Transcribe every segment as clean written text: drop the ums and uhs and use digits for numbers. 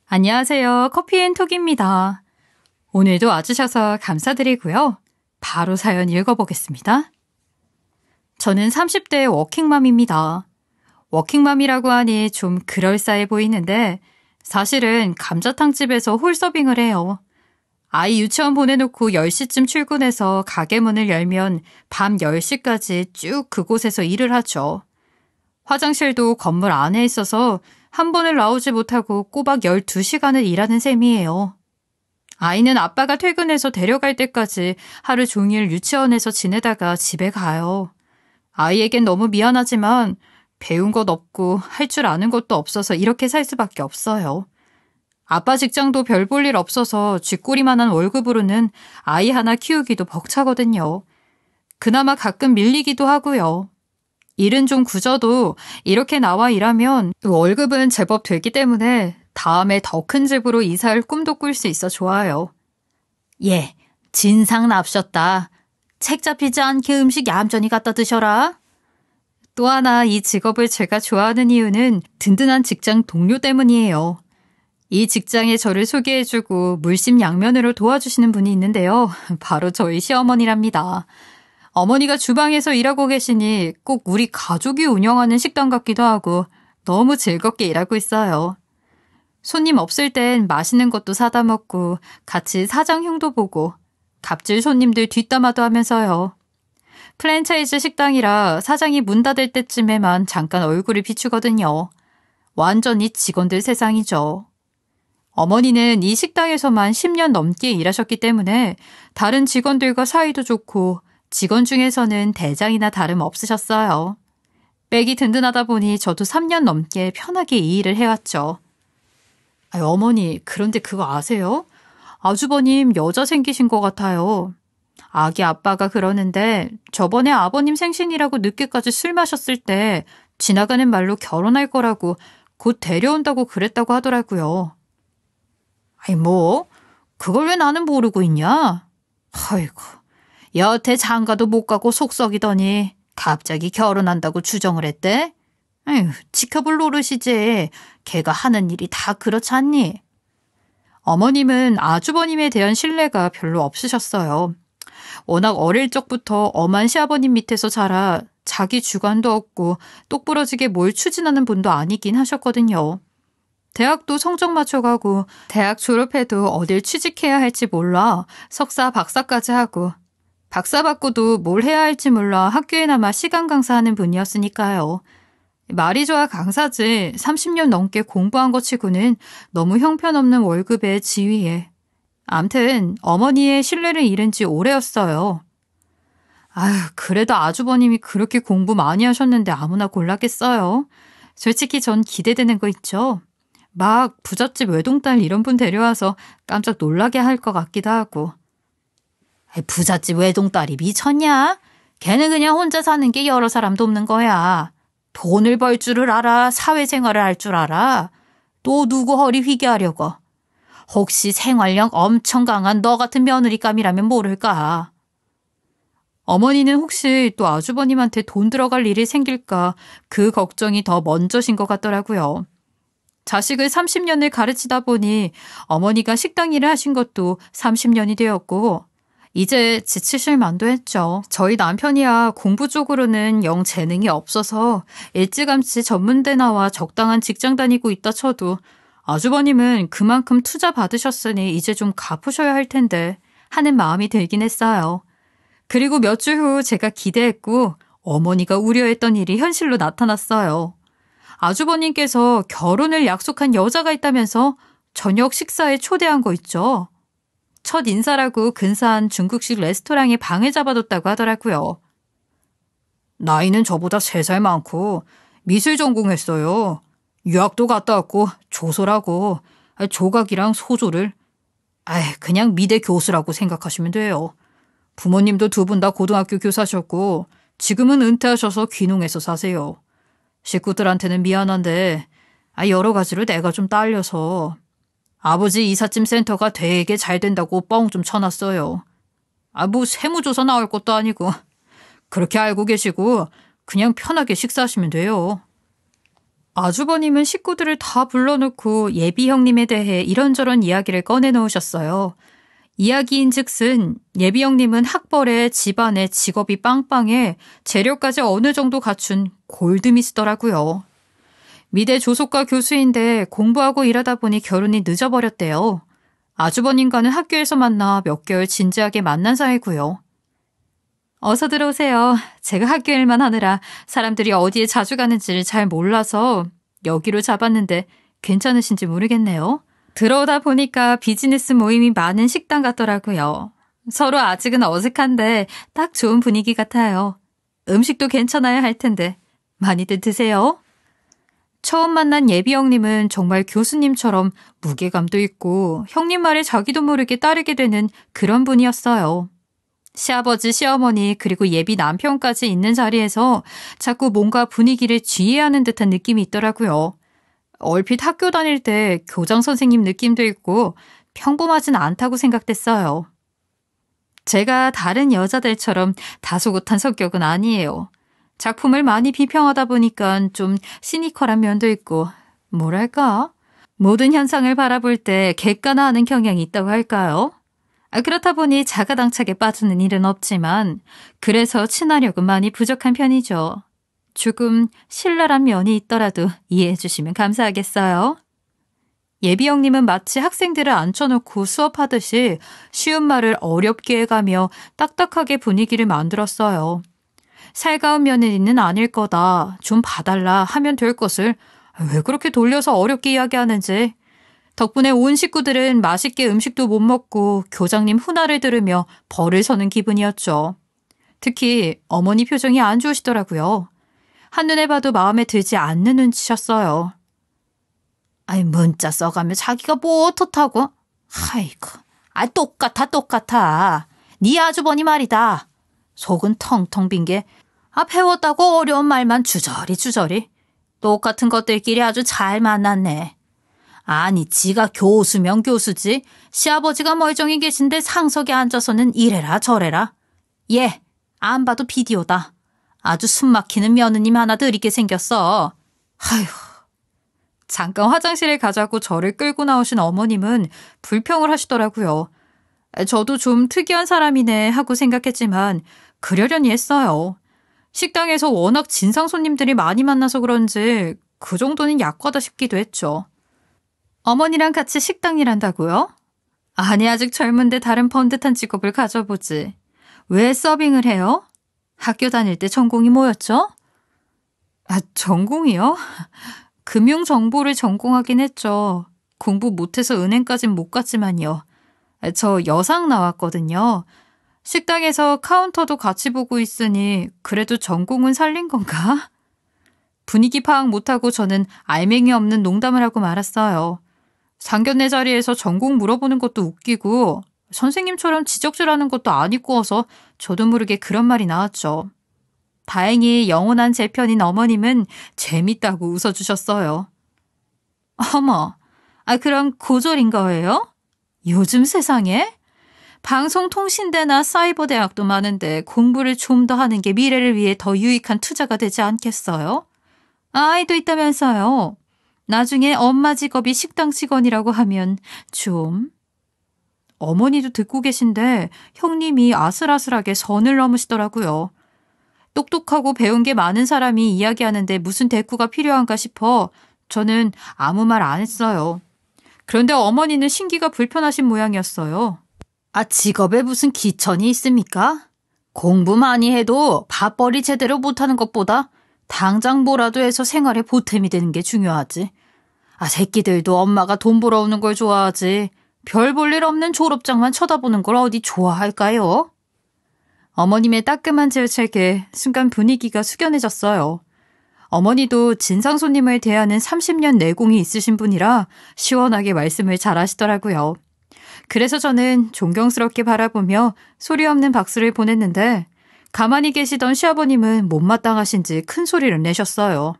안녕하세요. 커피앤톡입니다. 오늘도 와주셔서 감사드리고요. 바로 사연 읽어보겠습니다. 저는 30대 워킹맘입니다. 워킹맘이라고 하니 좀 그럴싸해 보이는데 사실은 감자탕집에서 홀서빙을 해요. 아이 유치원 보내놓고 10시쯤 출근해서 가게 문을 열면 밤 10시까지 쭉 그곳에서 일을 하죠. 화장실도 건물 안에 있어서 한 번을 나오지 못하고 꼬박 12시간을 일하는 셈이에요. 아이는 아빠가 퇴근해서 데려갈 때까지 하루 종일 유치원에서 지내다가 집에 가요. 아이에겐 너무 미안하지만 배운 것 없고 할 줄 아는 것도 없어서 이렇게 살 수밖에 없어요. 아빠 직장도 별 볼 일 없어서 쥐꼬리만한 월급으로는 아이 하나 키우기도 벅차거든요. 그나마 가끔 밀리기도 하고요. 일은 좀 굳어도 이렇게 나와 일하면 월급은 제법 되기 때문에 다음에 더 큰 집으로 이사할 꿈도 꿀 수 있어 좋아요. 예, 진상 납셨다. 책 잡히지 않게 음식 얌전히 갖다 드셔라. 또 하나 이 직업을 제가 좋아하는 이유는 든든한 직장 동료 때문이에요. 이 직장에 저를 소개해주고 물심양면으로 도와주시는 분이 있는데요. 바로 저희 시어머니랍니다. 어머니가 주방에서 일하고 계시니 꼭 우리 가족이 운영하는 식당 같기도 하고 너무 즐겁게 일하고 있어요. 손님 없을 땐 맛있는 것도 사다 먹고 같이 사장 흉도 보고 갑질 손님들 뒷담화도 하면서요. 프랜차이즈 식당이라 사장이 문 닫을 때쯤에만 잠깐 얼굴을 비추거든요. 완전히 직원들 세상이죠. 어머니는 이 식당에서만 10년 넘게 일하셨기 때문에 다른 직원들과 사이도 좋고 직원 중에서는 대장이나 다름없으셨어요. 백이 든든하다 보니 저도 3년 넘게 편하게 이 일을 해왔죠. 어머니, 그런데 그거 아세요? 아주버님 여자 생기신 것 같아요. 아기 아빠가 그러는데 저번에 아버님 생신이라고 늦게까지 술 마셨을 때 지나가는 말로 결혼할 거라고 곧 데려온다고 그랬다고 하더라고요. 뭐? 그걸 왜 나는 모르고 있냐? 아이고, 여태 장가도 못 가고 속썩이더니 갑자기 결혼한다고 주정을 했대? 에휴, 지켜볼 노릇이지. 걔가 하는 일이 다 그렇지 않니? 어머님은 아주버님에 대한 신뢰가 별로 없으셨어요. 워낙 어릴 적부터 엄한 시아버님 밑에서 자라 자기 주관도 없고 똑부러지게 뭘 추진하는 분도 아니긴 하셨거든요. 대학도 성적 맞춰가고 대학 졸업해도 어딜 취직해야 할지 몰라 석사 박사까지 하고 박사 받고도 뭘 해야 할지 몰라 학교에 남아 시간 강사하는 분이었으니까요. 말이 좋아 강사지 30년 넘게 공부한 것 치고는 너무 형편없는 월급에 지위에. 암튼 어머니의 신뢰를 잃은 지 오래였어요. 아휴, 그래도 아주버님이 그렇게 공부 많이 하셨는데 아무나 골랐겠어요. 솔직히 전 기대되는 거 있죠. 막 부잣집 외동딸 이런 분 데려와서 깜짝 놀라게 할 것 같기도 하고. 부잣집 외동딸이 미쳤냐? 걔는 그냥 혼자 사는 게 여러 사람도 없는 거야. 돈을 벌 줄을 알아? 사회생활을 할 줄 알아? 또 누구 허리 휘게 하려고? 혹시 생활력 엄청 강한 너 같은 며느리감이라면 모를까? 어머니는 혹시 또 아주버님한테 돈 들어갈 일이 생길까 그 걱정이 더 먼저신 것 같더라고요. 자식을 30년을 가르치다 보니 어머니가 식당 일을 하신 것도 30년이 되었고 이제 지치실 만도 했죠. 저희 남편이야 공부 쪽으로는 영 재능이 없어서 일찌감치 전문대 나와 적당한 직장 다니고 있다 쳐도 아주버님은 그만큼 투자 받으셨으니 이제 좀 갚으셔야 할 텐데 하는 마음이 들긴 했어요. 그리고 몇 주 후 제가 기대했고 어머니가 우려했던 일이 현실로 나타났어요. 아주버님께서 결혼을 약속한 여자가 있다면서 저녁 식사에 초대한 거 있죠. 첫 인사라고 근사한 중국식 레스토랑에 방을 잡아뒀다고 하더라고요. 나이는 저보다 3살 많고 미술 전공했어요. 유학도 갔다 왔고 조소라고 조각이랑 소조를 그냥 미대 교수라고 생각하시면 돼요. 부모님도 2분 다 고등학교 교사셨고 지금은 은퇴하셔서 귀농해서 사세요. 식구들한테는 미안한데 여러 가지로 내가 좀 딸려서 아버지 이삿짐 센터가 되게 잘 된다고 뻥 좀 쳐놨어요. 뭐 세무조사 나올 것도 아니고 그렇게 알고 계시고 그냥 편하게 식사하시면 돼요. 아주버님은 식구들을 다 불러놓고 예비 형님에 대해 이런저런 이야기를 꺼내놓으셨어요. 이야기인즉슨 예비 형님은 학벌에 집안에 직업이 빵빵해 재력까지 어느 정도 갖춘 골드미스더라고요. 미대 조속과 교수인데 공부하고 일하다 보니 결혼이 늦어버렸대요. 아주버님과는 학교에서 만나 몇 개월 진지하게 만난 사이고요. 어서 들어오세요. 제가 학교 일만 하느라 사람들이 어디에 자주 가는지를 잘 몰라서 여기로 잡았는데 괜찮으신지 모르겠네요. 들어오다 보니까 비즈니스 모임이 많은 식당 같더라고요. 서로 아직은 어색한데 딱 좋은 분위기 같아요. 음식도 괜찮아야 할 텐데 많이들 드세요. 처음 만난 예비 형님은 정말 교수님처럼 무게감도 있고 형님 말에 자기도 모르게 따르게 되는 그런 분이었어요. 시아버지, 시어머니 그리고 예비 남편까지 있는 자리에서 자꾸 뭔가 분위기를 지휘하는 듯한 느낌이 있더라고요. 얼핏 학교 다닐 때 교장 선생님 느낌도 있고 평범하진 않다고 생각됐어요. 제가 다른 여자들처럼 다소곳한 성격은 아니에요. 작품을 많이 비평하다 보니까 좀 시니컬한 면도 있고 뭐랄까? 모든 현상을 바라볼 때 객관화하는 경향이 있다고 할까요? 그렇다 보니 자가당착에 빠지는 일은 없지만 그래서 친화력은 많이 부족한 편이죠. 조금 신랄한 면이 있더라도 이해해 주시면 감사하겠어요. 예비 형님은 마치 학생들을 앉혀놓고 수업하듯이 쉬운 말을 어렵게 해가며 딱딱하게 분위기를 만들었어요. 살가운 며느리는 아닐 거다. 좀 봐달라 하면 될 것을 왜 그렇게 돌려서 어렵게 이야기하는지. 덕분에 온 식구들은 맛있게 음식도 못 먹고 교장님 훈화를 들으며 벌을 서는 기분이었죠. 특히 어머니 표정이 안 좋으시더라고요. 한눈에 봐도 마음에 들지 않는 눈치셨어요. 아이 문자 써가며 자기가 뭐 어떻다고? 아이고, 똑같아. 네 아주버니 말이다. 속은 텅텅 빈 게 배웠다고 어려운 말만 주저리. 똑같은 것들끼리 아주 잘 만났네. 아니 지가 교수면 교수지. 시아버지가 멀쩡히 계신데 상석에 앉아서는 이래라 저래라. 얘 안 봐도 비디오다. 아주 숨막히는 며느님 하나 들이게 생겼어. 아휴. 잠깐 화장실에 가자고 저를 끌고 나오신 어머님은 불평을 하시더라고요. 저도 좀 특이한 사람이네 하고 생각했지만 그러려니 했어요. 식당에서 워낙 진상 손님들이 많이 만나서 그런지 그 정도는 약과다 싶기도 했죠. 어머니랑 같이 식당 일한다고요? 아니 아직 젊은데 다른 번듯한 직업을 가져보지. 왜 서빙을 해요? 학교 다닐 때 전공이 뭐였죠? 전공이요? 금융정보를 전공하긴 했죠. 공부 못해서 은행까진 못 갔지만요. 저 여상 나왔거든요. 식당에서 카운터도 같이 보고 있으니 그래도 전공은 살린 건가? 분위기 파악 못하고 저는 알맹이 없는 농담을 하고 말았어요. 상견례 자리에서 전공 물어보는 것도 웃기고 선생님처럼 지적질하는 것도 안 이꾸어서 저도 모르게 그런 말이 나왔죠. 다행히 영원한 제 편인 어머님은 재밌다고 웃어주셨어요. 어머, 그럼 고졸인 거예요? 요즘 세상에? 방송통신대나 사이버대학도 많은데 공부를 좀 더 하는 게 미래를 위해 더 유익한 투자가 되지 않겠어요? 아이도 있다면서요. 나중에 엄마 직업이 식당 직원이라고 하면 좀... 어머니도 듣고 계신데 형님이 아슬아슬하게 선을 넘으시더라고요. 똑똑하고 배운 게 많은 사람이 이야기하는데 무슨 대꾸가 필요한가 싶어 저는 아무 말 안 했어요. 그런데 어머니는 신기가 불편하신 모양이었어요. 직업에 무슨 기천이 있습니까? 공부 많이 해도 밥벌이 제대로 못하는 것보다 당장 뭐라도 해서 생활에 보탬이 되는 게 중요하지. 새끼들도 엄마가 돈 벌어오는 걸 좋아하지. 별 볼 일 없는 졸업장만 쳐다보는 걸 어디 좋아할까요? 어머님의 따끔한 질책에 순간 분위기가 숙연해졌어요. 어머니도 진상 손님을 대하는 30년 내공이 있으신 분이라 시원하게 말씀을 잘하시더라고요. 그래서 저는 존경스럽게 바라보며 소리 없는 박수를 보냈는데 가만히 계시던 시아버님은 못마땅하신지 큰 소리를 내셨어요.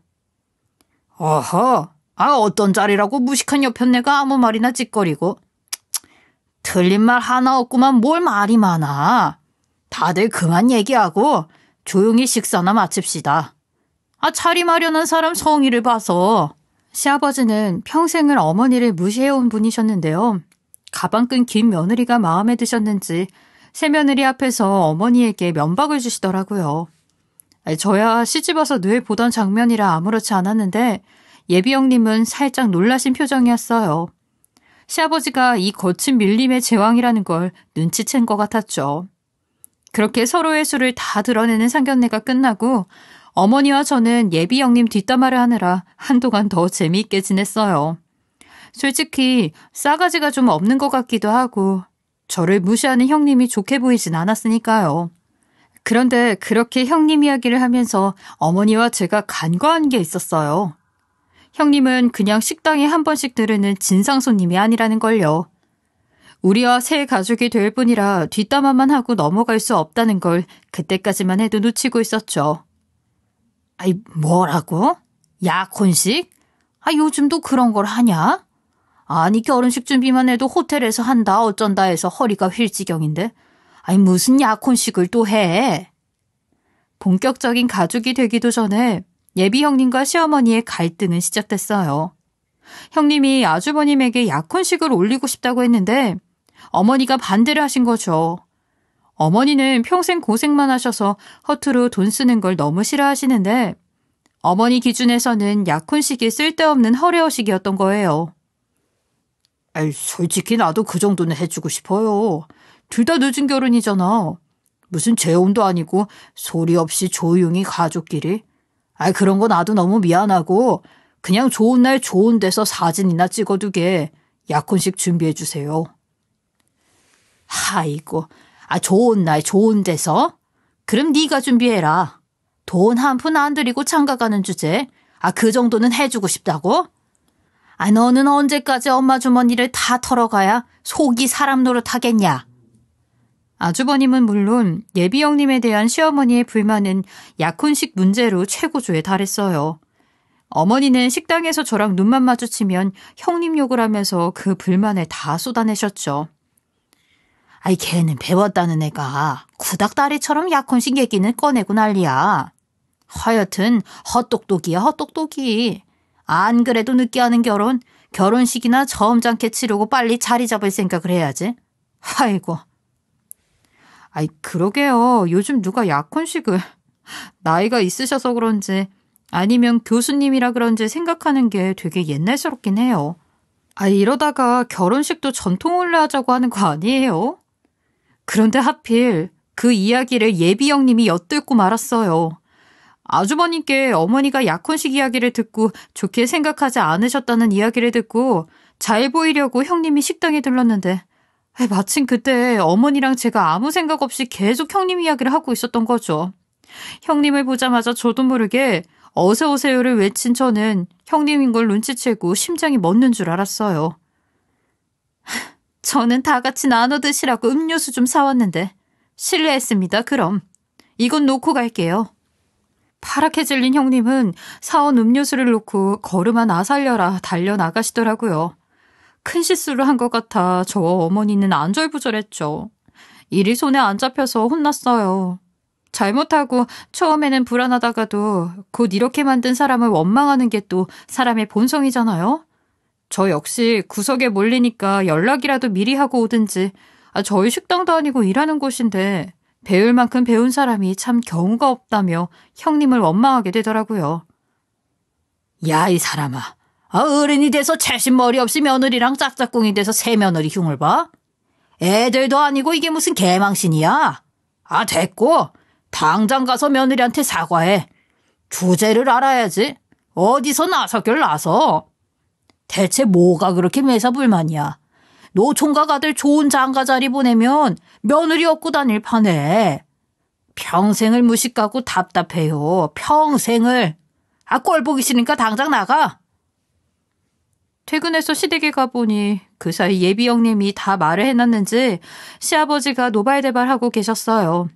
어허, 어떤 자리라고 무식한 여편네가 아무 말이나 찌꺼리고. 틀린 말 하나 없구만 뭘 말이 많아. 다들 그만 얘기하고 조용히 식사나 마칩시다. 자리 마련한 사람 성의를 봐서. 시아버지는 평생을 어머니를 무시해온 분이셨는데요. 가방끈 긴 며느리가 마음에 드셨는지 새며느리 앞에서 어머니에게 면박을 주시더라고요. 저야 시집와서 늘 보던 장면이라 아무렇지 않았는데 예비 형님은 살짝 놀라신 표정이었어요. 시아버지가 이 거친 밀림의 제왕이라는 걸 눈치챈 것 같았죠. 그렇게 서로의 수를 다 드러내는 상견례가 끝나고 어머니와 저는 예비 형님 뒷담화를 하느라 한동안 더 재미있게 지냈어요. 솔직히 싸가지가 좀 없는 것 같기도 하고 저를 무시하는 형님이 좋게 보이진 않았으니까요. 그런데 그렇게 형님 이야기를 하면서 어머니와 제가 간과한 게 있었어요. 형님은 그냥 식당에 한 번씩 들르는 진상 손님이 아니라는 걸요. 우리와 새 가족이 될 뿐이라 뒷담화만 하고 넘어갈 수 없다는 걸 그때까지만 해도 놓치고 있었죠. 아이, 뭐라고? 약혼식? 요즘도 그런 걸 하냐? 아니, 결혼식 준비만 해도 호텔에서 한다 어쩐다 해서 허리가 휠 지경인데. 무슨 약혼식을 또 해? 본격적인 가족이 되기도 전에 예비 형님과 시어머니의 갈등은 시작됐어요. 형님이 아주버님에게 약혼식을 올리고 싶다고 했는데 어머니가 반대를 하신 거죠. 어머니는 평생 고생만 하셔서 허투루 돈 쓰는 걸 너무 싫어하시는데 어머니 기준에서는 약혼식이 쓸데없는 허례허식이었던 거예요. 솔직히 나도 그 정도는 해주고 싶어요. 둘 다 늦은 결혼이잖아. 무슨 재혼도 아니고 소리 없이 조용히 가족끼리. 그런 거 나도 너무 미안하고 그냥 좋은 날 좋은 데서 사진이나 찍어두게 약혼식 준비해 주세요. 아이고, 좋은 날 좋은 데서? 그럼 네가 준비해라. 돈 한 푼 안 들이고 장가가는 주제. 그 정도는 해주고 싶다고? 너는 언제까지 엄마 주머니를 다 털어가야 속이 사람 노릇하겠냐? 아주버님은 물론 예비 형님에 대한 시어머니의 불만은 약혼식 문제로 최고조에 달했어요. 어머니는 식당에서 저랑 눈만 마주치면 형님 욕을 하면서 그 불만을 다 쏟아내셨죠. 걔는 배웠다는 애가 구닥다리처럼 약혼식 얘기는 꺼내고 난리야. 하여튼 헛똑똑이야 헛똑똑이. 안 그래도 늦게 하는 결혼식이나 점잖게 치르고 빨리 자리 잡을 생각을 해야지. 아이고. 그러게요. 요즘 누가 약혼식을 나이가 있으셔서 그런지 아니면 교수님이라 그런지 생각하는 게 되게 옛날스럽긴 해요. 이러다가 결혼식도 전통을로 하자고 하는 거 아니에요? 그런데 하필 그 이야기를 예비 형님이 엿듣고 말았어요. 아주버님께 어머니가 약혼식 이야기를 듣고 좋게 생각하지 않으셨다는 이야기를 듣고 잘 보이려고 형님이 식당에 들렀는데 마침 그때 어머니랑 제가 아무 생각 없이 계속 형님 이야기를 하고 있었던 거죠. 형님을 보자마자 저도 모르게 어서 오세요를 외친 저는 형님인 걸 눈치채고 심장이 멎는 줄 알았어요. 저는 다 같이 나눠 드시라고 음료수 좀 사왔는데 실례했습니다. 그럼 이건 놓고 갈게요. 파랗게 질린 형님은 사온 음료수를 놓고 걸음아 나 살려라 달려나가시더라고요. 큰 실수를 한 것 같아 저와 어머니는 안절부절했죠. 일이 손에 안 잡혀서 혼났어요. 잘못하고 처음에는 불안하다가도 곧 이렇게 만든 사람을 원망하는 게 또 사람의 본성이잖아요. 저 역시 구석에 몰리니까 연락이라도 미리 하고 오든지 저희 식당도 아니고 일하는 곳인데 배울 만큼 배운 사람이 참 경우가 없다며 형님을 원망하게 되더라고요. 야, 이 사람아. 어른이 돼서 채신머리 없이 며느리랑 짝짝꿍이 돼서 새며느리 흉을 봐? 애들도 아니고 이게 무슨 개망신이야? 됐고. 당장 가서 며느리한테 사과해. 주제를 알아야지. 어디서 나서길 나서. 대체 뭐가 그렇게 매사불만이야. 노총각 아들 좋은 장가 자리 보내면 며느리 얻고 다닐 판에. 평생을 무식 가고 답답해요. 평생을. 꼴 보기 싫으니까 당장 나가. 퇴근해서 시댁에 가보니 그 사이 예비 형님이 다 말을 해놨는지 시아버지가 노발대발하고 계셨어요.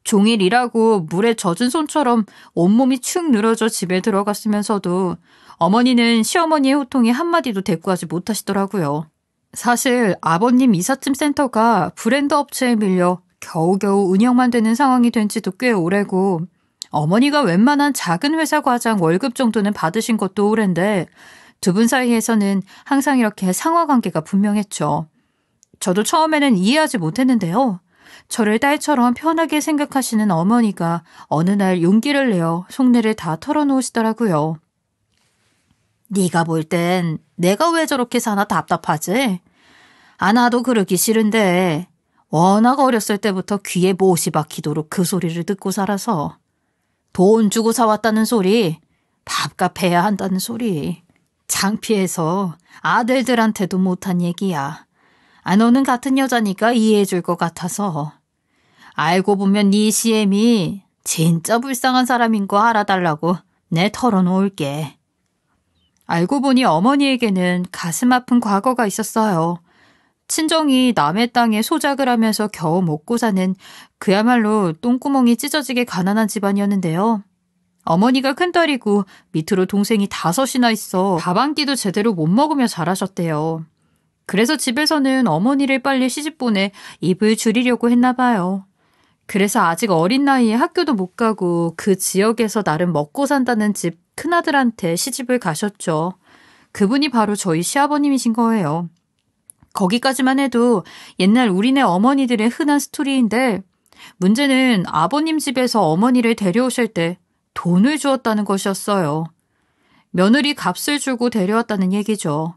종일 일하고 물에 젖은 손처럼 온몸이 축 늘어져 집에 들어갔으면서도 어머니는 시어머니의 호통에 한마디도 대꾸하지 못하시더라고요. 사실 아버님 이삿짐 센터가 브랜드 업체에 밀려 겨우겨우 운영만 되는 상황이 된 지도 꽤 오래고 어머니가 웬만한 작은 회사 과장 월급 정도는 받으신 것도 오랜데 두 분 사이에서는 항상 이렇게 상하관계가 분명했죠. 저도 처음에는 이해하지 못했는데요. 저를 딸처럼 편하게 생각하시는 어머니가 어느 날 용기를 내어 속내를 다 털어놓으시더라고요. 네가 볼 땐 내가 왜 저렇게 사나 답답하지? 나도 그러기 싫은데 워낙 어렸을 때부터 귀에 못이 박히도록 그 소리를 듣고 살아서 돈 주고 사왔다는 소리, 밥값 해야 한다는 소리, 창피해서 아들들한테도 못한 얘기야. 너는 같은 여자니까 이해해줄 것 같아서. 알고 보면 네 시엠이 진짜 불쌍한 사람인 거 알아달라고 내 털어놓을게. 알고 보니 어머니에게는 가슴 아픈 과거가 있었어요. 친정이 남의 땅에 소작을 하면서 겨우 먹고 사는 그야말로 똥구멍이 찢어지게 가난한 집안이었는데요. 어머니가 큰딸이고 밑으로 동생이 5이나 있어 밥 한 끼도 제대로 못 먹으며 자라셨대요. 그래서 집에서는 어머니를 빨리 시집 보내 입을 줄이려고 했나 봐요. 그래서 아직 어린 나이에 학교도 못 가고 그 지역에서 나름 먹고 산다는 집 큰아들한테 시집을 가셨죠. 그분이 바로 저희 시아버님이신 거예요. 거기까지만 해도 옛날 우리네 어머니들의 흔한 스토리인데 문제는 아버님 집에서 어머니를 데려오실 때 돈을 주었다는 것이었어요. 며느리 값을 주고 데려왔다는 얘기죠.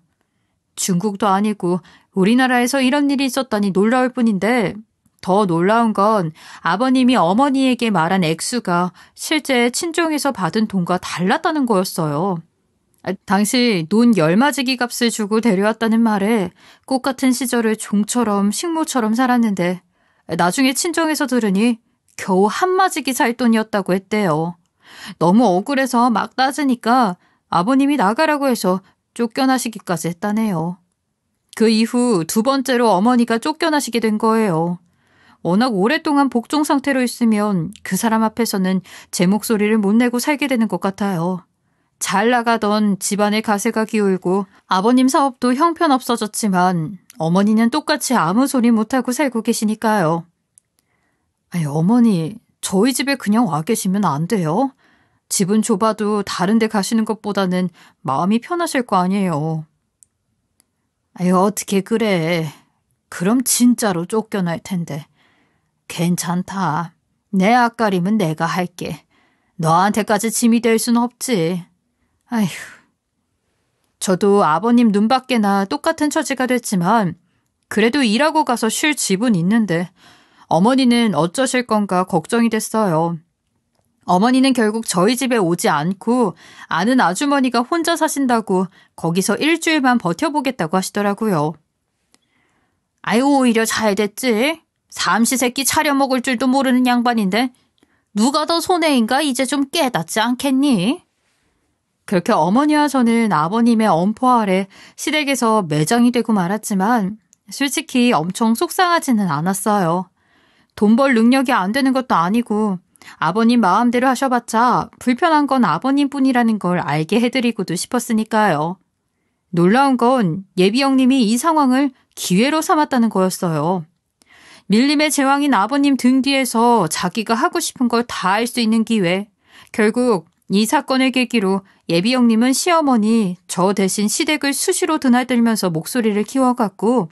중국도 아니고 우리나라에서 이런 일이 있었다니 놀라울 뿐인데 더 놀라운 건 아버님이 어머니에게 말한 액수가 실제 친정에서 받은 돈과 달랐다는 거였어요. 당시 논 열마지기 값을 주고 데려왔다는 말에 꽃 같은 시절을 종처럼 식모처럼 살았는데 나중에 친정에서 들으니 겨우 한마지기 살 돈이었다고 했대요. 너무 억울해서 막 따지니까 아버님이 나가라고 해서 쫓겨나시기까지 했다네요. 그 이후 2번째로 어머니가 쫓겨나시게 된 거예요. 워낙 오랫동안 복종 상태로 있으면 그 사람 앞에서는 제 목소리를 못 내고 살게 되는 것 같아요. 잘 나가던 집안의 가세가 기울고 아버님 사업도 형편없어졌지만 어머니는 똑같이 아무 소리 못하고 살고 계시니까요. 어머니, 저희 집에 그냥 와 계시면 안 돼요? 집은 좁아도 다른 데 가시는 것보다는 마음이 편하실 거 아니에요. 어떻게 그래. 그럼 진짜로 쫓겨날 텐데. 괜찮다. 내 앞가림은 내가 할게. 너한테까지 짐이 될 순 없지. 아휴. 저도 아버님 눈밖에나 똑같은 처지가 됐지만 그래도 일하고 가서 쉴 집은 있는데 어머니는 어쩌실 건가 걱정이 됐어요. 어머니는 결국 저희 집에 오지 않고 아는 아주머니가 혼자 사신다고 거기서 일주일만 버텨보겠다고 하시더라고요. 오히려 잘 됐지. 삼시세끼 차려 먹을 줄도 모르는 양반인데 누가 더 손해인가 이제 좀 깨닫지 않겠니? 그렇게 어머니와 저는 아버님의 엄포 아래 시댁에서 매장이 되고 말았지만 솔직히 엄청 속상하지는 않았어요. 돈 벌 능력이 안 되는 것도 아니고 아버님 마음대로 하셔봤자 불편한 건 아버님뿐이라는 걸 알게 해드리고도 싶었으니까요. 놀라운 건 예비 형님이 이 상황을 기회로 삼았다는 거였어요. 밀림의 제왕인 아버님 등 뒤에서 자기가 하고 싶은 걸 다 할 수 있는 기회. 결국 이 사건을 계기로 예비 형님은 시어머니 저 대신 시댁을 수시로 드나들면서 목소리를 키워갔고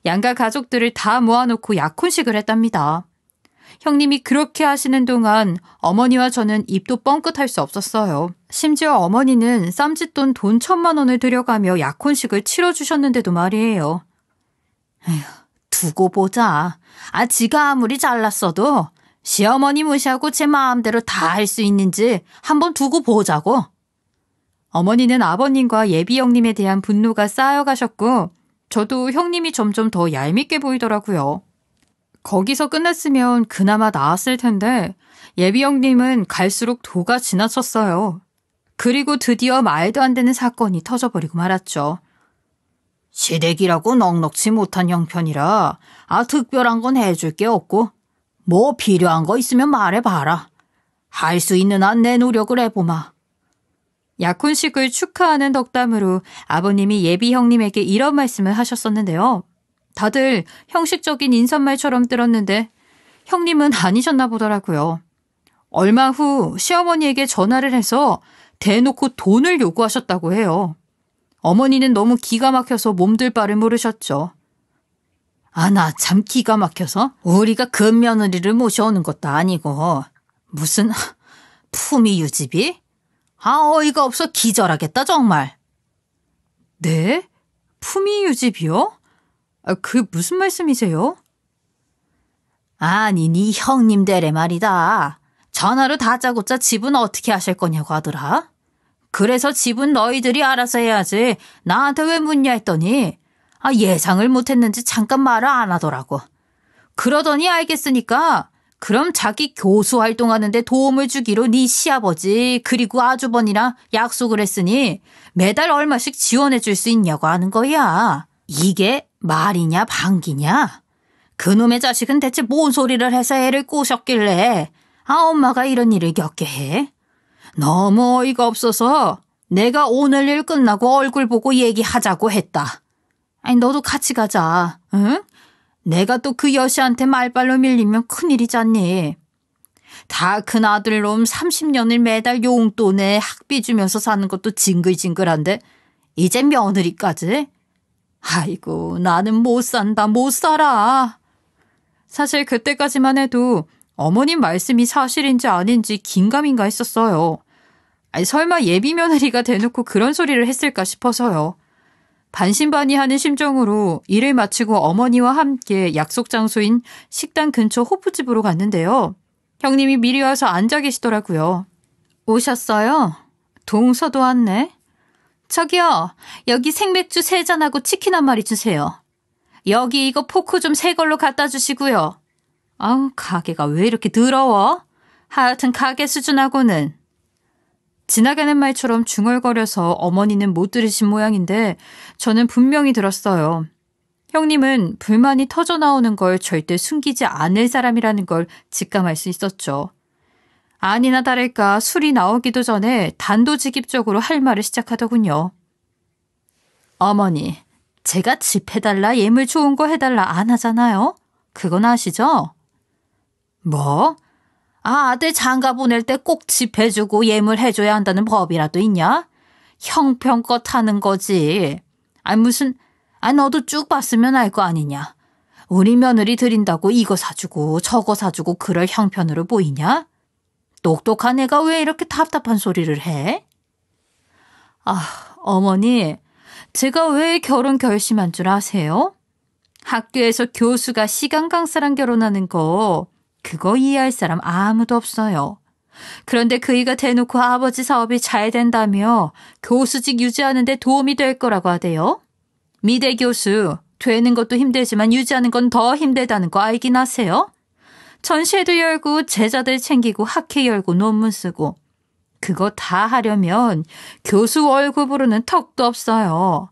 양가 가족들을 다 모아놓고 약혼식을 했답니다. 형님이 그렇게 하시는 동안 어머니와 저는 입도 뻥끗할 수 없었어요. 심지어 어머니는 쌈짓돈 돈 1,000만 원을 들여가며 약혼식을 치러주셨는데도 말이에요. 에휴, 두고 보자. 지가 아무리 잘났어도 시어머니 무시하고 제 마음대로 다 할 수 있는지 한번 두고 보자고. 어머니는 아버님과 예비 형님에 대한 분노가 쌓여가셨고 저도 형님이 점점 더 얄밉게 보이더라고요. 거기서 끝냈으면 그나마 나았을 텐데 예비 형님은 갈수록 도가 지나쳤어요. 그리고 드디어 말도 안 되는 사건이 터져버리고 말았죠. 시댁이라고 넉넉지 못한 형편이라 특별한 건 해줄 게 없고 뭐 필요한 거 있으면 말해봐라. 할 수 있는 한 내 노력을 해보마. 약혼식을 축하하는 덕담으로 아버님이 예비 형님에게 이런 말씀을 하셨었는데요. 다들 형식적인 인사말처럼 들었는데 형님은 아니셨나 보더라고요. 얼마 후 시어머니에게 전화를 해서 대놓고 돈을 요구하셨다고 해요. 어머니는 너무 기가 막혀서 몸둘 바를 모르셨죠. 아, 나 참 기가 막혀서 우리가 금며느리를 모셔오는 것도 아니고 무슨 품위 유지비? 아, 어이가 없어 기절하겠다 정말. 네? 품위 유지비요? 그 무슨 말씀이세요? 아니, 네 형님 되래 말이다. 전화로 다짜고짜 집은 어떻게 하실 거냐고 하더라. 그래서 집은 너희들이 알아서 해야지 나한테 왜 묻냐 했더니 예상을 못했는지 잠깐 말을 안 하더라고. 그러더니 알겠으니까 그럼 자기 교수 활동하는데 도움을 주기로 네 시아버지 그리고 아주버니랑 약속을 했으니 매달 얼마씩 지원해 줄 수 있냐고 하는 거야. 이게 말이냐 방기냐? 그놈의 자식은 대체 뭔 소리를 해서 애를 꼬셨길래 엄마가 이런 일을 겪게 해? 너무 어이가 없어서 내가 오늘 일 끝나고 얼굴 보고 얘기하자고 했다. 아니, 너도 같이 가자. 응? 내가 또 그 여시한테 말발로 밀리면 큰일이잖니. 다 큰 아들놈 30년을 매달 용돈에 학비 주면서 사는 것도 징글징글한데 이제 며느리까지? 아이고, 나는 못 산다, 못 살아. 사실 그때까지만 해도 어머님 말씀이 사실인지 아닌지 긴가민가 했었어요. 설마 예비 며느리가 대놓고 그런 소리를 했을까 싶어서요. 반신반의하는 심정으로 일을 마치고 어머니와 함께 약속 장소인 식당 근처 호프집으로 갔는데요. 형님이 미리 와서 앉아 계시더라고요. 오셨어요? 동서도 왔네. 저기요, 여기 생맥주 3잔하고 치킨 한 마리 주세요. 여기 이거 포크 좀 새 걸로 갖다 주시고요. 아우, 가게가 왜 이렇게 더러워? 하여튼 가게 수준하고는. 지나가는 말처럼 중얼거려서 어머니는 못 들으신 모양인데 저는 분명히 들었어요. 형님은 불만이 터져나오는 걸 절대 숨기지 않을 사람이라는 걸 직감할 수 있었죠. 아니나 다를까 술이 나오기도 전에 단도직입적으로 할 말을 시작하더군요. 어머니, 제가 집 해달라, 예물 좋은 거 해달라 안 하잖아요. 그건 아시죠? 뭐? 아들 장가 보낼 때 꼭 집 해주고 예물 해줘야 한다는 법이라도 있냐? 형편껏 하는 거지. 너도 쭉 봤으면 알 거 아니냐. 우리 며느리 드린다고 이거 사주고 저거 사주고 그럴 형편으로 보이냐? 똑똑한 애가 왜 이렇게 답답한 소리를 해? 어머니, 제가 왜 결혼 결심한 줄 아세요? 학교에서 교수가 시간 강사랑 결혼하는 거 그거 이해할 사람 아무도 없어요. 그런데 그이가 대놓고 아버지 사업이 잘 된다며 교수직 유지하는 데 도움이 될 거라고 하대요. 미대 교수 되는 것도 힘들지만 유지하는 건 더 힘들다는 거 알긴 하세요? 전시회도 열고 제자들 챙기고 학회 열고 논문 쓰고 그거 다 하려면 교수 월급으로는 턱도 없어요.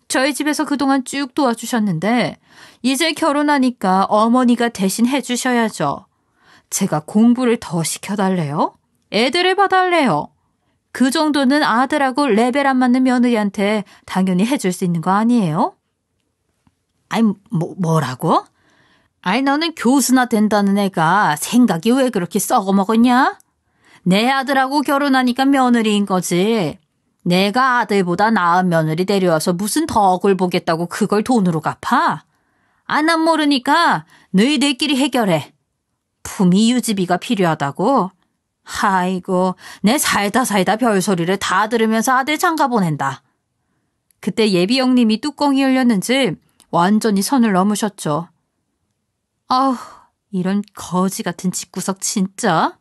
저희 집에서 그동안 쭉 도와주셨는데 이제 결혼하니까 어머니가 대신 해주셔야죠. 제가 공부를 더 시켜달래요? 애들을 봐달래요? 그 정도는 아들하고 레벨 안 맞는 며느리한테 당연히 해줄 수 있는 거 아니에요? 뭐라고? 너는 교수나 된다는 애가 생각이 왜 그렇게 썩어먹었냐? 내 아들하고 결혼하니까 며느리인 거지. 내가 아들보다 나은 며느리 데려와서 무슨 덕을 보겠다고 그걸 돈으로 갚아? 난 모르니까 너희들끼리 해결해. 품위 유지비가 필요하다고? 아이고, 내 살다 별소리를 다 들으면서 아들 장가 보낸다. 그때 예비 형님이 뚜껑이 열렸는지 완전히 선을 넘으셨죠. 아우, 이런 거지 같은 집구석 진짜.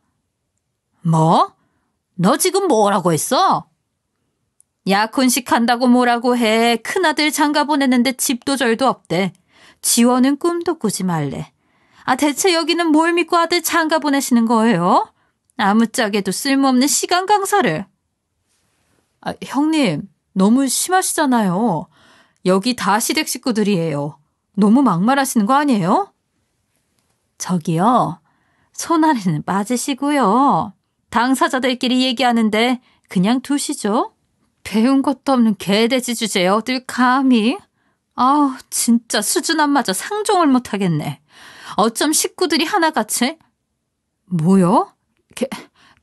뭐? 너 지금 뭐라고 했어? 약혼식 한다고 뭐라고 해. 큰아들 장가 보냈는데 집도 절도 없대. 지원은 꿈도 꾸지 말래. 대체 여기는 뭘 믿고 아들 장가 보내시는 거예요? 아무짝에도 쓸모없는 시간 강사를. 형님, 너무 심하시잖아요. 여기 다 시댁 식구들이에요. 너무 막말하시는 거 아니에요? 저기요, 손아래는 빠지시고요. 당사자들끼리 얘기하는데 그냥 두시죠. 배운 것도 없는 개돼지 주제에 어딜 감히. 진짜 수준 안 맞아 상종을 못하겠네. 어쩜 식구들이 하나같이? 뭐요?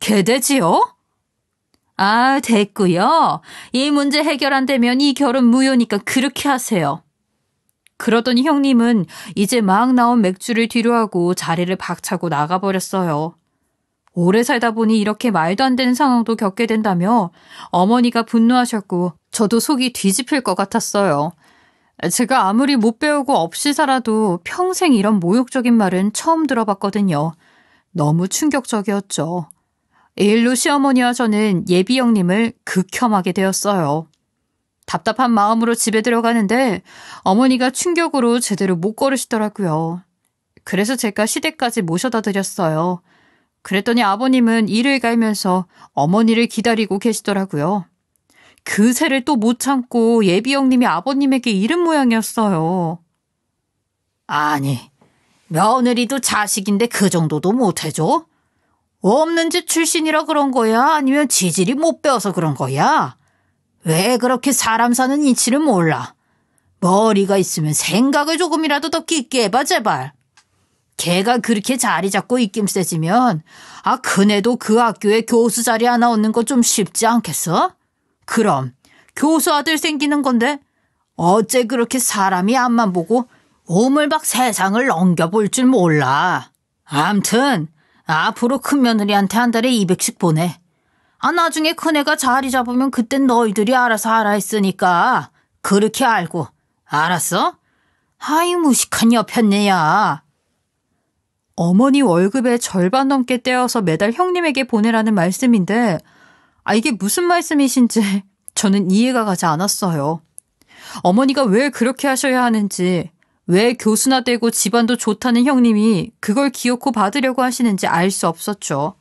개돼지요? 아, 됐고요. 이 문제 해결 안 되면 이 결혼 무효니까 그렇게 하세요. 그러더니 형님은 이제 막 나온 맥주를 뒤로하고 자리를 박차고 나가버렸어요. 오래 살다 보니 이렇게 말도 안 되는 상황도 겪게 된다며 어머니가 분노하셨고 저도 속이 뒤집힐 것 같았어요. 제가 아무리 못 배우고 없이 살아도 평생 이런 모욕적인 말은 처음 들어봤거든요. 너무 충격적이었죠. 이 일로 시어머니와 저는 예비 형님을 극혐하게 되었어요. 답답한 마음으로 집에 들어가는데 어머니가 충격으로 제대로 못 걸으시더라고요. 그래서 제가 시댁까지 모셔다 드렸어요. 그랬더니 아버님은 이를 갈면서 어머니를 기다리고 계시더라고요. 그 새를 또 못 참고 예비 형님이 아버님에게 이른 모양이었어요. 아니, 며느리도 자식인데 그 정도도 못해줘? 없는 집 출신이라 그런 거야? 아니면 지질이 못 배워서 그런 거야? 왜 그렇게 사람 사는 이치를 몰라? 머리가 있으면 생각을 조금이라도 더 깊게 해봐, 제발. 걔가 그렇게 자리 잡고 입김 세지면 큰애도 그 학교에 교수 자리 하나 얻는 거 좀 쉽지 않겠어? 그럼 교수 아들 생기는 건데 어째 그렇게 사람이 앞만 보고 오물박 세상을 넘겨볼 줄 몰라. 암튼 앞으로 큰며느리한테 한 달에 200씩 보내. 나중에 큰애가 자리 잡으면 그땐 너희들이 알아서 하라 했으니까 그렇게 알고. 알았어? 아이 무식한 여편네야. 어머니 월급의 절반 넘게 떼어서 매달 형님에게 보내라는 말씀인데 이게 무슨 말씀이신지 저는 이해가 가지 않았어요. 어머니가 왜 그렇게 하셔야 하는지, 왜 교수나 되고 집안도 좋다는 형님이 그걸 기어코 받으려고 하시는지 알 수 없었죠.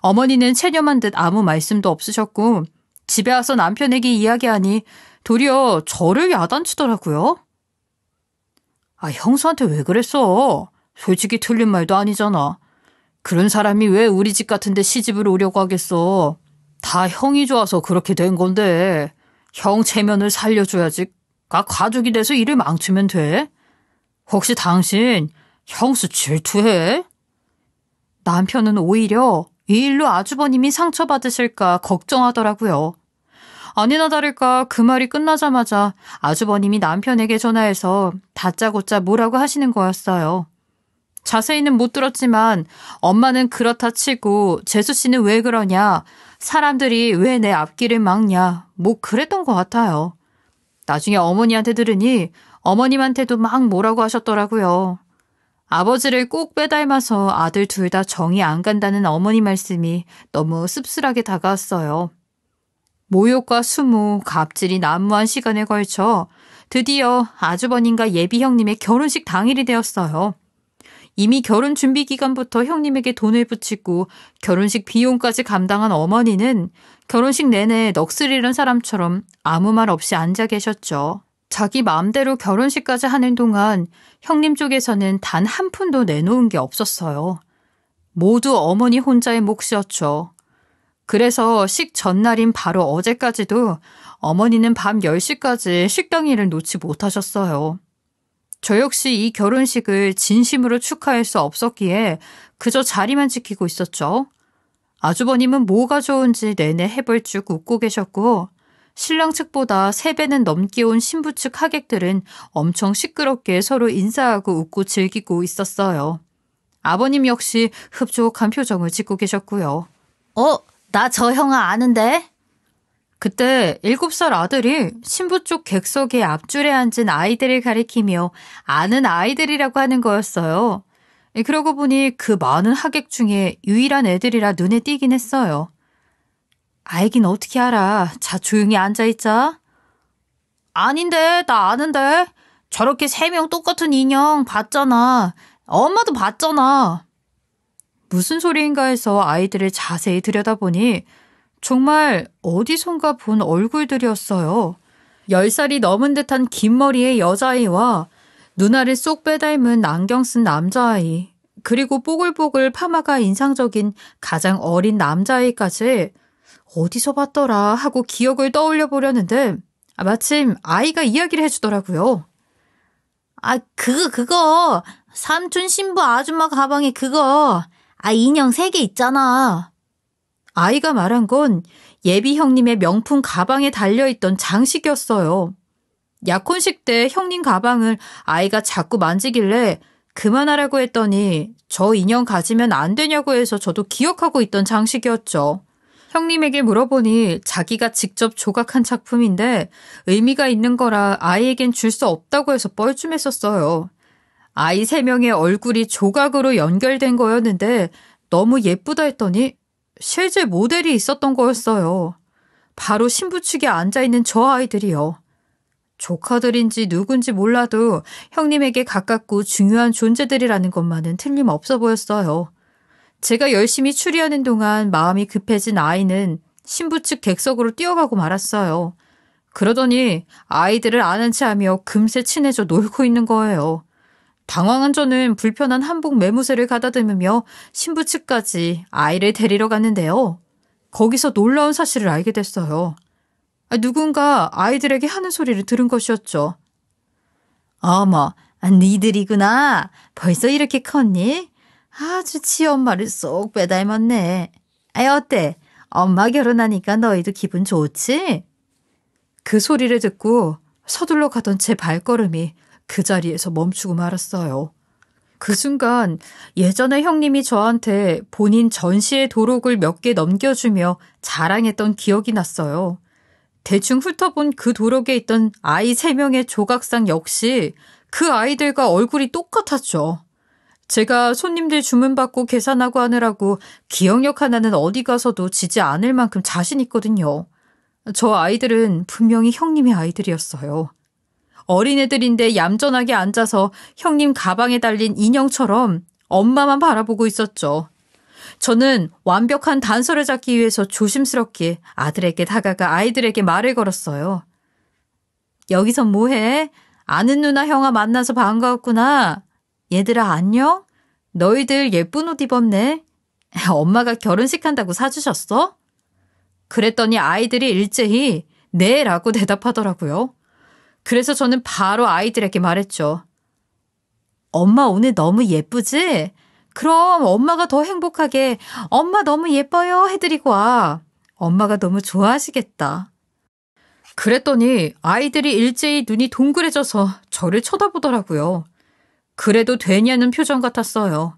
어머니는 체념한 듯 아무 말씀도 없으셨고 집에 와서 남편에게 이야기하니 도리어 저를 야단치더라고요. 형수한테 왜 그랬어? 솔직히 틀린 말도 아니잖아. 그런 사람이 왜 우리 집 같은데 시집을 오려고 하겠어. 다 형이 좋아서 그렇게 된 건데 형 체면을 살려줘야지. 가족이 돼서 일을 망치면 돼? 혹시 당신 형수 질투해? 남편은 오히려 이 일로 아주버님이 상처받으실까 걱정하더라고요. 아니나 다를까 그 말이 끝나자마자 아주버님이 남편에게 전화해서 다짜고짜 뭐라고 하시는 거였어요. 자세히는 못 들었지만 엄마는 그렇다 치고 재수 씨는 왜 그러냐, 사람들이 왜 내 앞길을 막냐, 뭐 그랬던 것 같아요. 나중에 어머니한테 들으니 어머님한테도 막 뭐라고 하셨더라고요. 아버지를 꼭 빼닮아서 아들 둘 다 정이 안 간다는 어머니 말씀이 너무 씁쓸하게 다가왔어요. 모욕과 수모, 갑질이 난무한 시간에 걸쳐 드디어 아주버님과 예비 형님의 결혼식 당일이 되었어요. 이미 결혼 준비 기간부터 형님에게 돈을 붙이고 결혼식 비용까지 감당한 어머니는 결혼식 내내 넋을 잃은 사람처럼 아무 말 없이 앉아 계셨죠. 자기 마음대로 결혼식까지 하는 동안 형님 쪽에서는 단 한 푼도 내놓은 게 없었어요. 모두 어머니 혼자의 몫이었죠. 그래서 식 전날인 바로 어제까지도 어머니는 밤 10시까지 식당 일을 놓지 못하셨어요. 저 역시 이 결혼식을 진심으로 축하할 수 없었기에 그저 자리만 지키고 있었죠. 아주버님은 뭐가 좋은지 내내 해벌쭉 웃고 계셨고 신랑 측보다 3배는 넘게 온 신부 측 하객들은 엄청 시끄럽게 서로 인사하고 웃고 즐기고 있었어요. 아버님 역시 흡족한 표정을 짓고 계셨고요. 나 저 형아 아는데? 그때 7살 아들이 신부 쪽 객석에 앞줄에 앉은 아이들을 가리키며 아는 아이들이라고 하는 거였어요. 그러고 보니 그 많은 하객 중에 유일한 애들이라 눈에 띄긴 했어요. 알긴 어떻게 알아. 자, 조용히 앉아있자. 아닌데, 나 아는데. 저렇게 3명 똑같은 인형 봤잖아. 엄마도 봤잖아. 무슨 소리인가 해서 아이들을 자세히 들여다보니 정말 어디선가 본 얼굴들이었어요. 10살이 넘은 듯한 긴 머리의 여자아이와 누나를 쏙 빼닮은 안경 쓴 남자아이, 그리고 뽀글뽀글 파마가 인상적인 가장 어린 남자아이까지 어디서 봤더라 하고 기억을 떠올려 보려는데 마침 아이가 이야기를 해주더라고요. 그거 삼촌 신부 아줌마 가방에 그거 인형 3개 있잖아. 아이가 말한 건 예비 형님의 명품 가방에 달려있던 장식이었어요. 약혼식 때 형님 가방을 아이가 자꾸 만지길래 그만하라고 했더니 저 인형 가지면 안 되냐고 해서 저도 기억하고 있던 장식이었죠. 형님에게 물어보니 자기가 직접 조각한 작품인데 의미가 있는 거라 아이에겐 줄 수 없다고 해서 뻘쭘했었어요. 아이 3명의 얼굴이 조각으로 연결된 거였는데 너무 예쁘다 했더니 실제 모델이 있었던 거였어요. 바로 신부 측에 앉아있는 저 아이들이요. 조카들인지 누군지 몰라도 형님에게 가깝고 중요한 존재들이라는 것만은 틀림없어 보였어요. 제가 열심히 추리하는 동안 마음이 급해진 아이는 신부 측 객석으로 뛰어가고 말았어요. 그러더니 아이들을 아는 체하며 금세 친해져 놀고 있는 거예요. 당황한 저는 불편한 한복 매무새를 가다듬으며 신부 측까지 아이를 데리러 갔는데요. 거기서 놀라운 사실을 알게 됐어요. 누군가 아이들에게 하는 소리를 들은 것이었죠. 어머, 니들이구나. 벌써 이렇게 컸니? 아주 지엄마를 쏙 빼닮았네. 어때? 엄마 결혼하니까 너희도 기분 좋지? 그 소리를 듣고 서둘러 가던 제 발걸음이 그 자리에서 멈추고 말았어요. 그 순간 예전에 형님이 저한테 본인 전시의 도록을 몇 개 넘겨주며 자랑했던 기억이 났어요. 대충 훑어본 그 도록에 있던 아이 3명의 조각상 역시 그 아이들과 얼굴이 똑같았죠. 제가 손님들 주문받고 계산하고 하느라고 기억력 하나는 어디 가서도 지지 않을 만큼 자신 있거든요. 저 아이들은 분명히 형님의 아이들이었어요. 어린애들인데 얌전하게 앉아서 형님 가방에 달린 인형처럼 엄마만 바라보고 있었죠. 저는 완벽한 단서를 잡기 위해서 조심스럽게 아들에게 다가가 아이들에게 말을 걸었어요. 여기서 뭐해? 아는 누나 형아 만나서 반가웠구나. 얘들아 안녕? 너희들 예쁜 옷 입었네. 엄마가 결혼식 한다고 사주셨어? 그랬더니 아이들이 일제히 네라고 대답하더라고요. 그래서 저는 바로 아이들에게 말했죠. 엄마 오늘 너무 예쁘지? 그럼 엄마가 더 행복하게 엄마 너무 예뻐요 해드리고 와. 엄마가 너무 좋아하시겠다. 그랬더니 아이들이 일제히 눈이 동그래져서 저를 쳐다보더라고요. 그래도 되냐는 표정 같았어요.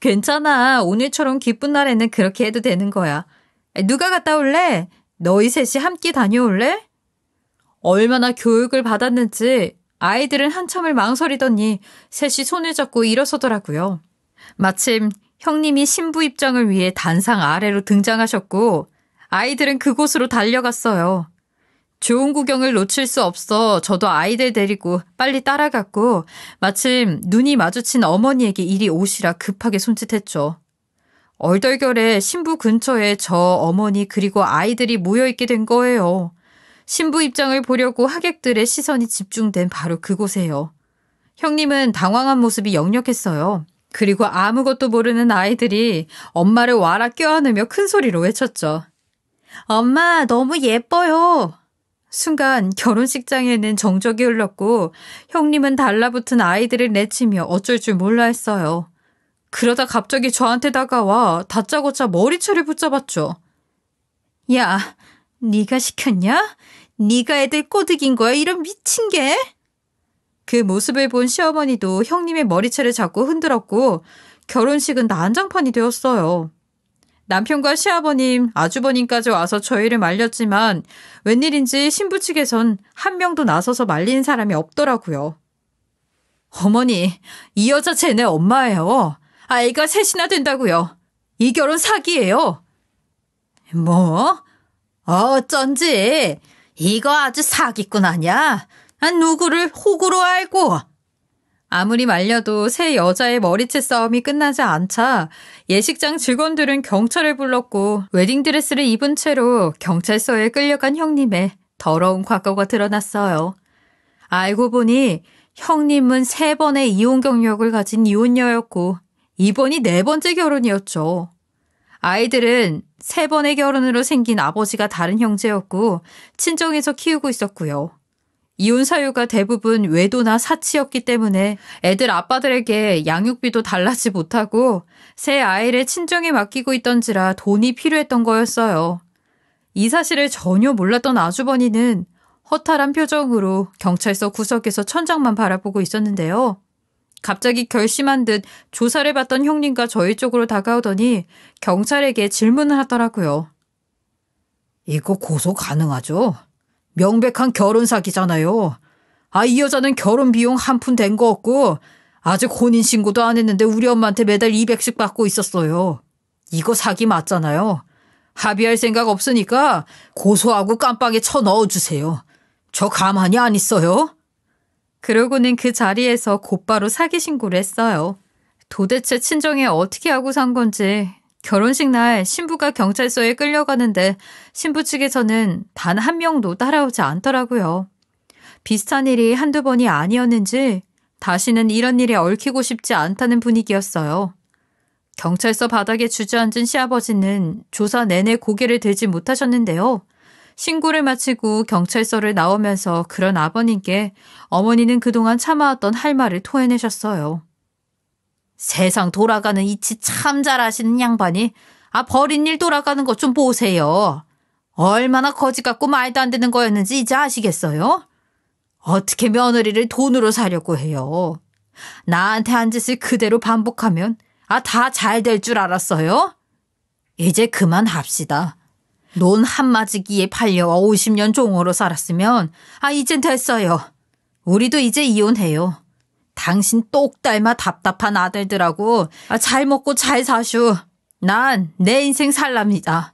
괜찮아. 오늘처럼 기쁜 날에는 그렇게 해도 되는 거야. 누가 갔다 올래? 너희 셋이 함께 다녀올래? 얼마나 교육을 받았는지 아이들은 한참을 망설이더니 셋이 손을 잡고 일어서더라고요. 마침 형님이 신부 입장을 위해 단상 아래로 등장하셨고 아이들은 그곳으로 달려갔어요. 좋은 구경을 놓칠 수 없어 저도 아이들 데리고 빨리 따라갔고 마침 눈이 마주친 어머니에게 이리 오시라 급하게 손짓했죠. 얼떨결에 신부 근처에 저 어머니 그리고 아이들이 모여있게 된 거예요. 신부 입장을 보려고 하객들의 시선이 집중된 바로 그곳에요. 형님은 당황한 모습이 역력했어요. 그리고 아무것도 모르는 아이들이 엄마를 와라 껴안으며 큰 소리로 외쳤죠. 엄마 너무 예뻐요. 순간 결혼식장에는 정적이 흘렀고 형님은 달라붙은 아이들을 내치며 어쩔 줄 몰라 했어요. 그러다 갑자기 저한테 다가와 다짜고짜 머리채를 붙잡았죠. 야, 네가 시켰냐? 네가 애들 꼬드긴 거야? 이런 미친 게? 그 모습을 본 시어머니도 형님의 머리채를 잡고 흔들었고 결혼식은 난장판이 되었어요. 남편과 시아버님, 아주버님까지 와서 저희를 말렸지만 웬일인지 신부 측에선 한 명도 나서서 말리는 사람이 없더라고요. 어머니, 이 여자 쟤네 엄마예요. 아이가 셋이나 된다고요. 이 결혼 사기예요. 뭐? 어쩐지. 이거 아주 사기꾼 아냐? 누구를 호구로 알고. 아무리 말려도 새 여자의 머리채 싸움이 끝나지 않자 예식장 직원들은 경찰을 불렀고 웨딩드레스를 입은 채로 경찰서에 끌려간 형님의 더러운 과거가 드러났어요. 알고 보니 형님은 3번의 이혼 경력을 가진 이혼녀였고 이번이 4번째 결혼이었죠. 아이들은 3번의 결혼으로 생긴 아버지가 다른 형제였고 친정에서 키우고 있었고요. 이혼 사유가 대부분 외도나 사치였기 때문에 애들 아빠들에게 양육비도 달라지 못하고 새 아이를 친정에 맡기고 있던지라 돈이 필요했던 거였어요. 이 사실을 전혀 몰랐던 아주버니는 허탈한 표정으로 경찰서 구석에서 천장만 바라보고 있었는데요. 갑자기 결심한 듯 조사를 받던 형님과 저희 쪽으로 다가오더니 경찰에게 질문을 하더라고요. 이거 고소 가능하죠? 명백한 결혼 사기잖아요. 이 여자는 결혼 비용 한 푼 된 거 없고 아직 혼인신고도 안 했는데 우리 엄마한테 매달 200씩 받고 있었어요. 이거 사기 맞잖아요. 합의할 생각 없으니까 고소하고 깜빵에 쳐 넣어주세요. 저 가만히 안 있어요. 그러고는 그 자리에서 곧바로 사기 신고를 했어요. 도대체 친정에 어떻게 하고 산 건지 결혼식 날 신부가 경찰서에 끌려가는데 신부 측에서는 단 한 명도 따라오지 않더라고요. 비슷한 일이 한두 번이 아니었는지 다시는 이런 일에 얽히고 싶지 않다는 분위기였어요. 경찰서 바닥에 주저앉은 시아버지는 조사 내내 고개를 들지 못하셨는데요. 신고를 마치고 경찰서를 나오면서 그런 아버님께 어머니는 그동안 참아왔던 할 말을 토해내셨어요. 세상 돌아가는 이치 참 잘하시는 양반이 버린 일 돌아가는 것 좀 보세요. 얼마나 거지 같고 말도 안 되는 거였는지 이제 아시겠어요? 어떻게 며느리를 돈으로 사려고 해요. 나한테 한 짓을 그대로 반복하면 다 잘 될 줄 알았어요? 이제 그만합시다. 논 한마지기에 팔려 50년 종으로 살았으면 이젠 됐어요. 우리도 이제 이혼해요. 당신 똑 닮아 답답한 아들들하고 잘 먹고 잘 사슈. 난 내 인생 살랍니다.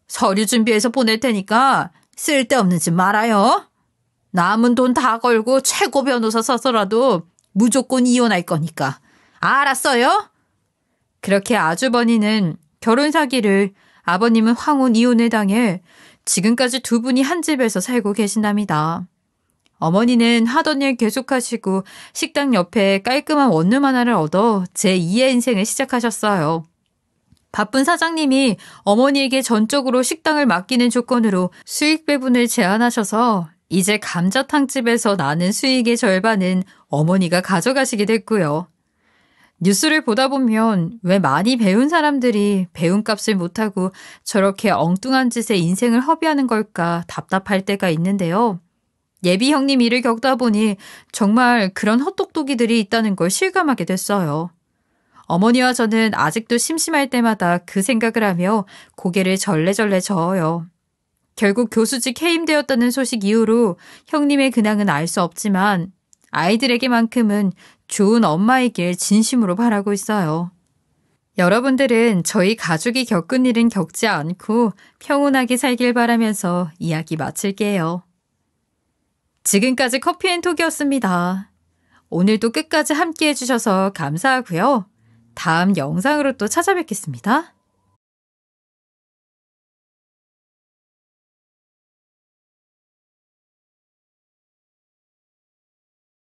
서류 준비해서 보낼 테니까 쓸데없는 짓 말아요. 남은 돈 다 걸고 최고 변호사 써서라도 무조건 이혼할 거니까. 알았어요? 그렇게 아주버니는 결혼 사기를, 아버님은 황혼 이혼을 당해 지금까지 두 분이 한 집에서 살고 계신답니다. 어머니는 하던 일 계속하시고 식당 옆에 깔끔한 원룸 하나를 얻어 제2의 인생을 시작하셨어요. 바쁜 사장님이 어머니에게 전적으로 식당을 맡기는 조건으로 수익 배분을 제안하셔서 이제 감자탕집에서 나는 수익의 절반은 어머니가 가져가시게 됐고요. 뉴스를 보다 보면 왜 많이 배운 사람들이 배운 값을 못하고 저렇게 엉뚱한 짓에 인생을 허비하는 걸까 답답할 때가 있는데요. 예비 형님 일을 겪다 보니 정말 그런 헛똑똑이들이 있다는 걸 실감하게 됐어요. 어머니와 저는 아직도 심심할 때마다 그 생각을 하며 고개를 절레절레 저어요. 결국 교수직 해임되었다는 소식 이후로 형님의 근황은 알 수 없지만 아이들에게만큼은 좋은 엄마이길 진심으로 바라고 있어요. 여러분들은 저희 가족이 겪은 일은 겪지 않고 평온하게 살길 바라면서 이야기 마칠게요. 지금까지 커피앤톡이었습니다. 오늘도 끝까지 함께 해주셔서 감사하고요. 다음 영상으로 또 찾아뵙겠습니다.